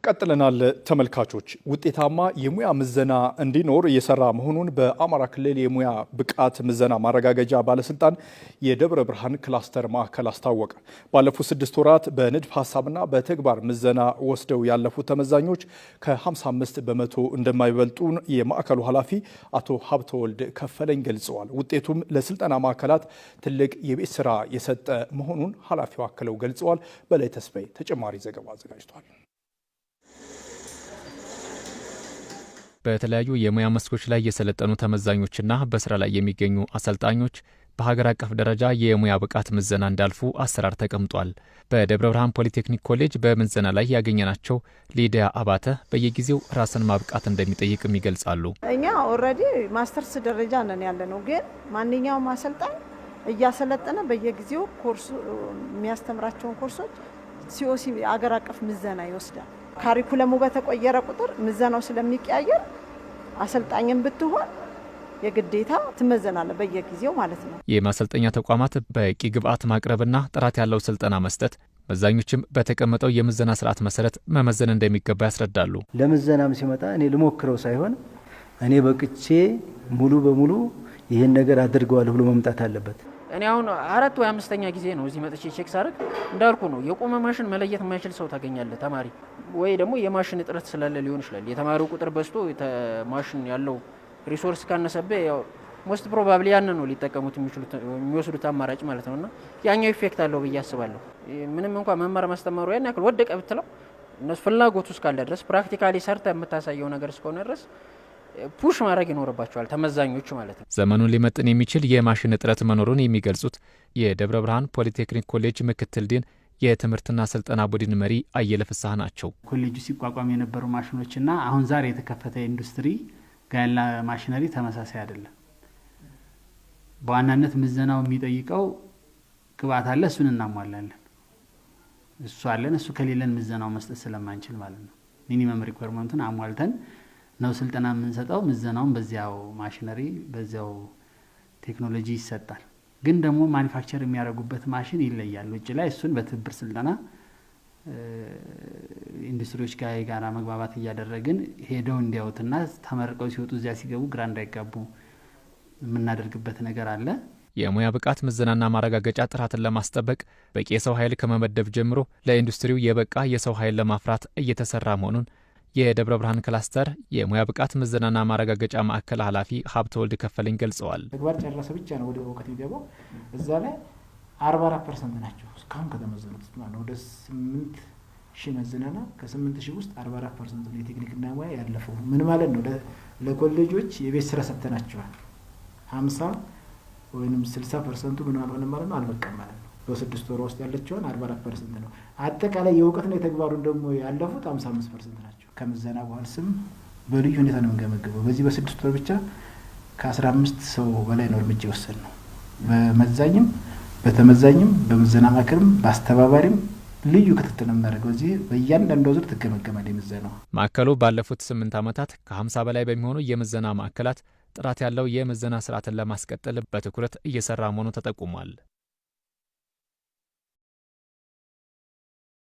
ቀጥለናል ተመልካቾች። ውጤታማ የሙያ ምዘና እንዲኖር እየሰራ መሆኑን በአማራ ክልል የሙያ ብቃት ምዘና ማረጋገጫ ባለስልጣን የደብረ ብርሃን ክላስተር ማዕከል አስታወቀ። ባለፉት 6 ወራት በንድፍ ሀሳብና በተግባር ምዘና ወስደው ያለፉ ተመዛኞች ከ55 በመቶ እንደማይበልጡ የማዕከሉ ኃላፊ አቶ ሀብተወልድ ከፈለኝ ገልጸዋል። ውጤቱም ለስልጠና ማዕከላት ትልቅ የቤት ስራ የሰጠ መሆኑን ኃላፊው አክለው ገልጸዋል። በላይ ተስፋዬ ተጨማሪ ዘገባ አዘጋጅቷል። በተለያዩ የሙያ መስኮች ላይ የሰለጠኑ ተመዛኞችና በስራ ላይ የሚገኙ አሰልጣኞች በሀገር አቀፍ ደረጃ የሙያ ብቃት ምዘና እንዳልፉ አሰራር ተቀምጧል። በደብረ ብርሃን ፖሊቴክኒክ ኮሌጅ በምዘና ላይ ያገኘናቸው ሊዲያ አባተ በየጊዜው ራስን ማብቃት እንደሚጠይቅም ይገልጻሉ። እኛ ኦልሬዲ ማስተርስ ደረጃ ነን ያለነው፣ ግን ማንኛውም አሰልጣኝ እያሰለጠነ በየጊዜው ኮርሱ የሚያስተምራቸውን ኮርሶች ሲኦሲ አገር አቀፍ ምዘና ይወስዳል። ካሪኩለሙ በተቆየረ ቁጥር ምዘናው ስለሚቀያየር አሰልጣኝን ብትሆን የግዴታ ትመዘናለ በየጊዜው ማለት ነው። የማሰልጠኛ ተቋማት በቂ ግብአት ማቅረብና ጥራት ያለው ስልጠና መስጠት፣ መዛኞችም በተቀመጠው የምዘና ስርዓት መሰረት መመዘን እንደሚገባ ያስረዳሉ። ለምዘናም ሲመጣ እኔ ልሞክረው ሳይሆን እኔ በቅቼ ሙሉ በሙሉ ይህን ነገር አድርገዋል ብሎ መምጣት አለበት። እኔ አሁን 4 ወይ 5ኛ ጊዜ ነው እዚህ መጥቼ ቼክ ሳርግ እንዳልኩ ነው። የቆመ ማሽን መለየት የማይችል ሰው ታገኛለህ ተማሪ፣ ወይ ደግሞ የማሽን እጥረት ስላለ ሊሆን ይችላል። የተማሪው ቁጥር በዝቶ ማሽን ያለው ሪሶርስ ካነሰበ ያው ሞስት ፕሮባብሊ ያን ነው ሊጠቀሙት የሚወስዱት አማራጭ ማለት ነውና ያኛው ኢፌክት አለው ብዬ አስባለሁ። ምንም እንኳን መማር ማስተማሩ ያን ያክል ወደቀ ብትለው እነሱ ፍላጎቱ እስካለ ድረስ ፕራክቲካሊ ሰርተ የምታሳየው ነገር እስከሆነ ድረስ ፑሽ ማድረግ ይኖርባቸዋል ተመዛኞቹ ማለት ነው። ዘመኑን ሊመጥን የሚችል የማሽን እጥረት መኖሩን የሚገልጹት የደብረ ብርሃን ፖሊቴክኒክ ኮሌጅ ምክትል ዲን የትምህርትና ስልጠና ቡድን መሪ አየለ ፍስሐ ናቸው። ኮሌጁ ሲቋቋም የነበሩ ማሽኖችና አሁን ዛሬ የተከፈተ ኢንዱስትሪ ጋር ያለ ማሽነሪ ተመሳሳይ አይደለም። በዋናነት ምዘናው የሚጠይቀው ግብአት አለ፣ እሱን እናሟላለን። እሱ አለን፣ እሱ ከሌለን ምዘናው መስጠት ስለማንችል ማለት ነው። ሚኒመም ሪኳየርመንቱን አሟልተን ነው ስልጠና የምንሰጠው። ምዘናውን በዚያው ማሽነሪ በዚያው ቴክኖሎጂ ይሰጣል። ግን ደግሞ ማኒፋክቸር የሚያደርጉበት ማሽን ይለያል። ውጭ ላይ እሱን በትብብር ስልጠና ኢንዱስትሪዎች ጋር የጋራ መግባባት እያደረግን ሄደው እንዲያውትና ተመርቀው ሲወጡ እዚያ ሲገቡ ግራ እንዳይጋቡ የምናደርግበት ነገር አለ። የሙያ ብቃት ምዘናና ማረጋገጫ ጥራትን ለማስጠበቅ በቂ የሰው ኃይል ከመመደብ ጀምሮ ለኢንዱስትሪው የበቃ የሰው ኃይል ለማፍራት እየተሰራ መሆኑን የደብረ ብርሃን ክላስተር የሙያ ብቃት ምዘናና ማረጋገጫ ማዕከል ኃላፊ ሀብተወልድ ከፈለኝ ገልጸዋል። ተግባር ጨረሰ ብቻ ነው ወደ እውቀት የሚገባው። እዛ ላይ 44% ናቸው እስካሁን ከተመዘኑት ማለት ነው። ወደ 8000 መዘናና ከ8000 ውስጥ 44% ነው የቴክኒክና ሙያ ያለፈው። ምን ማለት ነው? ለኮሌጆች የቤት ስራ ሰጥተናቸዋል። 50 ወይም 60% ምን ማለት ነው? አልበቃም ማለት ነው። በ6 ወር ውስጥ ያለችውን 44% ነው። አጠቃላይ የእውቀትና የተግባሩን ደግሞ ያለፉት 55% ናቸው። ከምዘና በኋላ ስም በልዩ ሁኔታ ነው የምንገመግበው። በዚህ በ6 ወር ብቻ ከ15 ሰው በላይ ነው እርምጃ የወሰድነው። በመዛኝም በተመዛኝም በምዘና ማዕከልም በአስተባባሪም ልዩ ክትትል ነው የምናደርገው። እዚህ በእያንዳንዱ ዙር ትገመገማለህ የምዘናው። ማዕከሉ ባለፉት 8 ዓመታት ከ50 በላይ በሚሆኑ የምዘና ማዕከላት ጥራት ያለው የምዘና ስርዓትን ለማስቀጠል በትኩረት እየሰራ መሆኑ ተጠቁሟል።